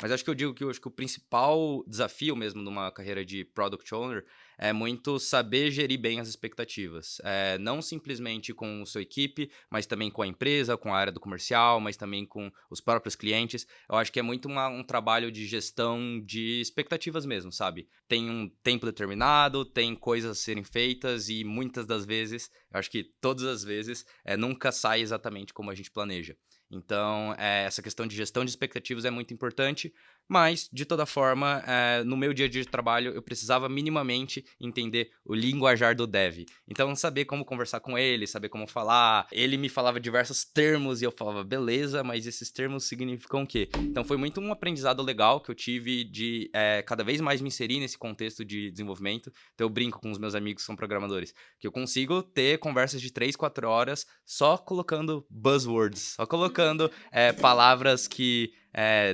Mas acho que eu acho que o principal desafio mesmo numa carreira de Product Owner é muito saber gerir bem as expectativas. Não simplesmente com a sua equipe, mas também com a empresa, com a área do comercial, mas também com os próprios clientes. Eu acho que é muito um trabalho de gestão de expectativas mesmo, sabe? Tem um tempo determinado, tem coisas a serem feitas e muitas das vezes, eu acho que todas as vezes, nunca sai exatamente como a gente planeja. Então, essa questão de gestão de expectativas é muito importante, mas, de toda forma, no meu dia a dia de trabalho, eu precisava minimamente entender o linguajar do dev. Então, saber como conversar com ele, saber como falar. Ele me falava diversos termos e eu falava, beleza, mas esses termos significam o quê? Então, foi muito um aprendizado legal que eu tive de cada vez mais me inserir nesse contexto de desenvolvimento. Então, eu brinco com os meus amigos que são programadores, que eu consigo ter conversas de 3, 4 horas só colocando buzzwords, só colocando palavras que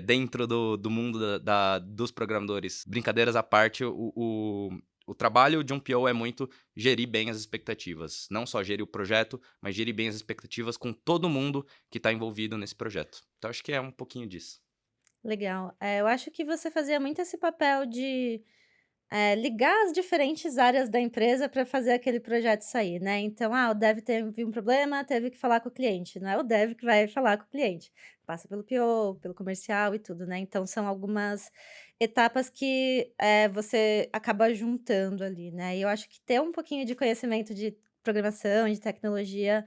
dentro do mundo dos programadores. Brincadeiras à parte, o trabalho de um PO é muito gerir bem as expectativas. Não só gerir o projeto, mas gerir bem as expectativas com todo mundo que está envolvido nesse projeto. Então, acho que é um pouquinho disso. Legal. Eu acho que você fazia muito esse papel de ligar as diferentes áreas da empresa para fazer aquele projeto sair, né. Então, o dev teve um problema, teve que falar com o cliente, não é o dev que vai falar com o cliente, passa pelo PO, pelo comercial e tudo, né. Então são algumas etapas que, você acaba juntando ali, né. E eu acho que ter um pouquinho de conhecimento de programação, de tecnologia,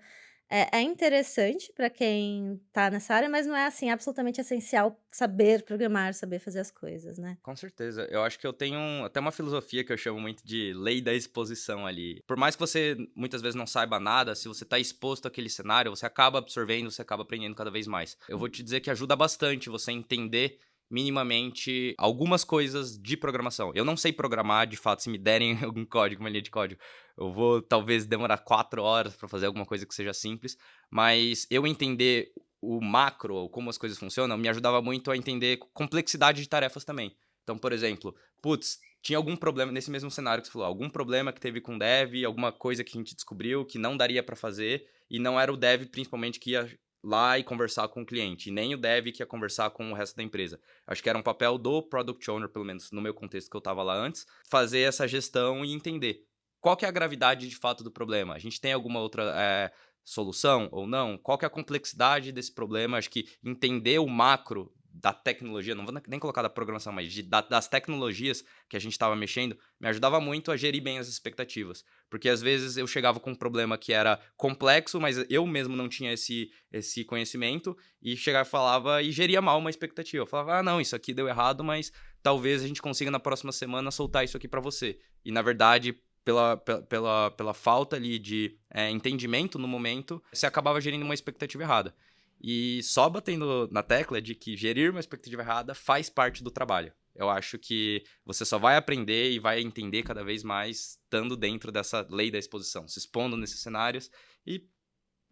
é interessante para quem está nessa área, mas não é, assim, absolutamente essencial saber programar, saber fazer as coisas, né. Com certeza. Eu acho que eu tenho até uma filosofia que eu chamo muito de lei da exposição ali. Por mais que você muitas vezes não saiba nada, se você está exposto àquele cenário, você acaba absorvendo, você acaba aprendendo cada vez mais. Eu vou te dizer que ajuda bastante você entender minimamente algumas coisas de programação. Eu não sei programar, de fato, se me derem algum código, uma linha de código, eu vou talvez demorar 4 horas para fazer alguma coisa que seja simples, mas eu entender o macro, ou como as coisas funcionam, me ajudava muito a entender complexidade de tarefas também. Então, por exemplo, putz, tinha algum problema nesse mesmo cenário que você falou, algum problema que teve com o dev, alguma coisa que a gente descobriu que não daria pra fazer, e não era o dev principalmente que ia lá e conversar com o cliente, e nem o dev que ia conversar com o resto da empresa. Acho que era um papel do product owner, pelo menos no meu contexto que eu estava lá antes, fazer essa gestão e entender qual que é a gravidade de fato do problema. A gente tem alguma outra solução ou não? Qual que é a complexidade desse problema? Acho que entender o macro da tecnologia, não vou nem colocar da programação, mas das tecnologias que a gente estava mexendo, me ajudava muito a gerir bem as expectativas. Porque às vezes eu chegava com um problema que era complexo, mas eu mesmo não tinha esse conhecimento, e chegava e falava e geria mal uma expectativa. Eu falava, não, isso aqui deu errado, mas talvez a gente consiga na próxima semana soltar isso aqui para você. E na verdade, pela falta ali de entendimento no momento, você acabava gerindo uma expectativa errada. E só batendo na tecla de que gerir uma expectativa errada faz parte do trabalho. Eu acho que você só vai aprender e vai entender cada vez mais estando dentro dessa lei da exposição, se expondo nesses cenários e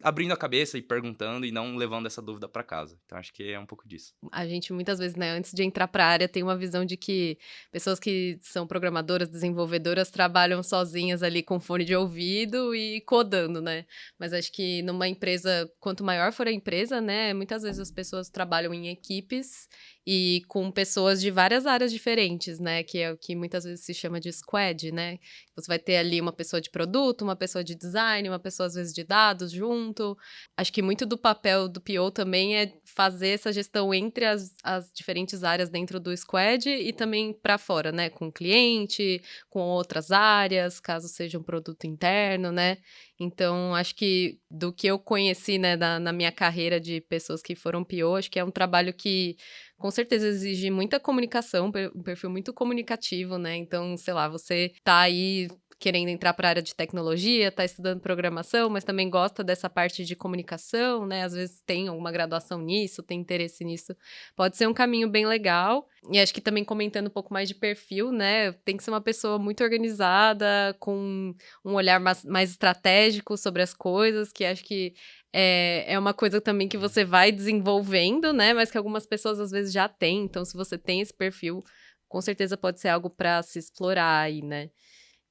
abrindo a cabeça e perguntando e não levando essa dúvida para casa. Então acho que é um pouco disso. A gente muitas vezes, né, antes de entrar para a área, tem uma visão de que pessoas que são programadoras, desenvolvedoras, trabalham sozinhas ali com fone de ouvido e codando, né. Mas acho que numa empresa, quanto maior for a empresa, né, muitas vezes as pessoas trabalham em equipes e com pessoas de várias áreas diferentes, né, que é o que muitas vezes se chama de squad, né. Você vai ter ali uma pessoa de produto, uma pessoa de design, uma pessoa às vezes de dados junto. Acho que muito do papel do PO também é fazer essa gestão entre as diferentes áreas dentro do squad e também para fora, né, com o cliente, com outras áreas, caso seja um produto interno, né. Então acho que do que eu conheci, né, na minha carreira de pessoas que foram PO, acho que é um trabalho que com certeza exige muita comunicação, um perfil muito comunicativo, né. Então, sei lá, você tá aí querendo entrar para a área de tecnologia, está estudando programação, mas também gosta dessa parte de comunicação, né, às vezes tem alguma graduação nisso, tem interesse nisso, pode ser um caminho bem legal. E acho que também comentando um pouco mais de perfil, né, tem que ser uma pessoa muito organizada, com um olhar mais estratégico sobre as coisas, que acho que é uma coisa também que você vai desenvolvendo, né, mas que algumas pessoas às vezes já têm, então se você tem esse perfil, com certeza pode ser algo para se explorar aí, né.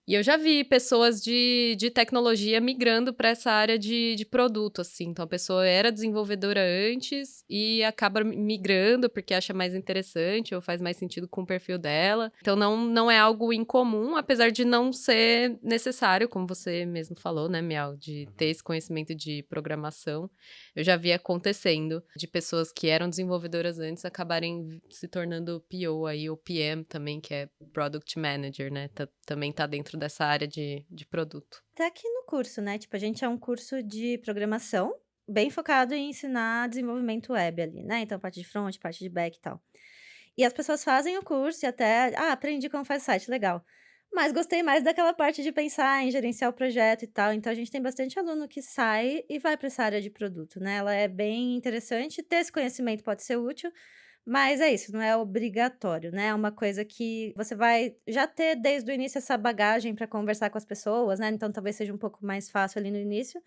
E eu já vi pessoas de tecnologia migrando para essa área de produto, assim. Então, a pessoa era desenvolvedora antes e acaba migrando porque acha mais interessante ou faz mais sentido com o perfil dela. Então, não é algo incomum, apesar de não ser necessário, como você mesmo falou, né, Miau, de ter esse conhecimento de programação. Eu já vi acontecendo de pessoas que eram desenvolvedoras antes acabarem se tornando PO aí, ou PM também, que é Product Manager, né? Também tá dentro dessa área de produto. Tá aqui no curso, né? Tipo, a gente é um curso de programação bem focado em ensinar desenvolvimento web ali, né? Então, parte de front, parte de back e tal. E as pessoas fazem o curso e até, aprendi como faz site, legal. Mas gostei mais daquela parte de pensar em gerenciar o projeto e tal. Então, a gente tem bastante aluno que sai e vai para essa área de produto, né? Ela é bem interessante. Ter esse conhecimento pode ser útil, mas é isso, não é obrigatório, né? É uma coisa que você vai já ter desde o início essa bagagem para conversar com as pessoas, né? Então, talvez seja um pouco mais fácil ali no início.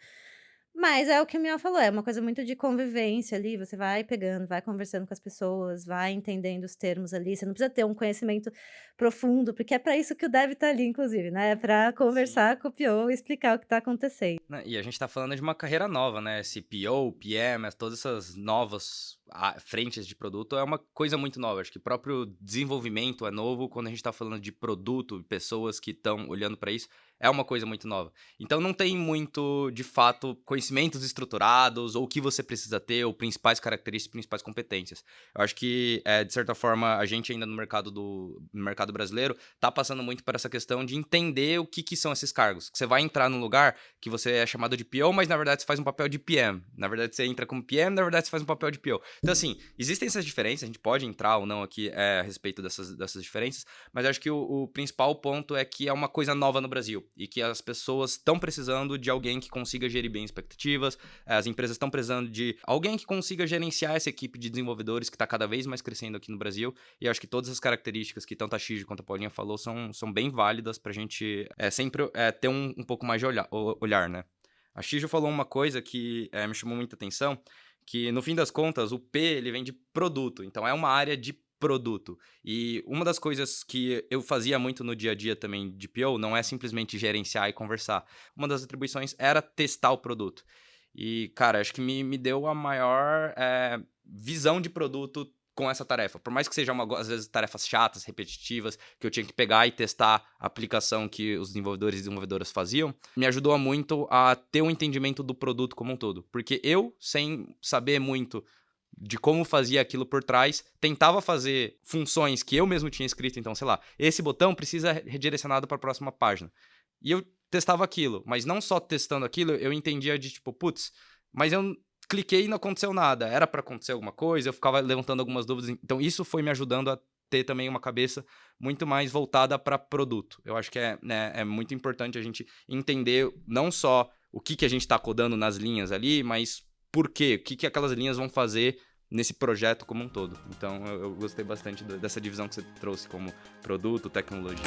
Mas é o que o Miel falou, é uma coisa muito de convivência ali, você vai pegando, vai conversando com as pessoas, vai entendendo os termos ali, você não precisa ter um conhecimento profundo, porque é para isso que o dev tá ali inclusive, né, é pra Sim. conversar com o PO e explicar o que tá acontecendo. Né, e a gente tá falando de uma carreira nova, né? Esse PO, PM, todas essas novas frentes de produto é uma coisa muito nova. Acho que o próprio desenvolvimento é novo quando a gente tá falando de produto, pessoas que estão olhando para isso, é uma coisa muito nova. Então não tem muito, de fato, conhecimentos estruturados ou o que você precisa ter, ou principais características, principais competências. Eu acho que, de certa forma, a gente ainda no mercado brasileiro tá passando muito por essa questão de entender o que são esses cargos. Que você vai entrar num lugar que você é chamado de PO, mas na verdade você faz um papel de PM. Na verdade você entra como PM, na verdade você faz um papel de PO. Então assim, existem essas diferenças, a gente pode entrar ou não aqui a respeito dessas diferenças, mas eu acho que o principal ponto é que é uma coisa nova no Brasil e que as pessoas estão precisando de alguém que consiga gerir bem expectativas, as empresas estão precisando de alguém que consiga gerenciar essa equipe de desenvolvedores que está cada vez mais crescendo aqui no Brasil, e eu acho que todas as características que tanto a Xige quanto a Paulinha falou são bem válidas pra gente sempre ter um pouco mais de olhar, né? A Xige falou uma coisa que me chamou muita atenção, que no fim das contas o P ele vem de produto, então é uma área de produto. E uma das coisas que eu fazia muito no dia a dia também de PO não é simplesmente gerenciar e conversar. Uma das atribuições era testar o produto. E, cara, acho que me deu a maior visão de produto com essa tarefa. Por mais que seja, às vezes, tarefas chatas, repetitivas, que eu tinha que pegar e testar a aplicação que os desenvolvedores e desenvolvedoras faziam, me ajudou muito a ter um entendimento do produto como um todo. Porque eu, sem saber muito de como fazia aquilo por trás, tentava fazer funções que eu mesmo tinha escrito, então, sei lá, esse botão precisa redirecionado para a próxima página. E eu testava aquilo, mas não só testando aquilo, eu entendia de tipo, putz, mas eu cliquei e não aconteceu nada, era para acontecer alguma coisa, eu ficava levantando algumas dúvidas, então isso foi me ajudando a ter também uma cabeça muito mais voltada para produto. Eu acho que é muito importante a gente entender não só o que a gente está codando nas linhas ali, mas por quê, o que aquelas linhas vão fazer nesse projeto como um todo. Então eu gostei bastante dessa divisão que você trouxe como produto, tecnologia.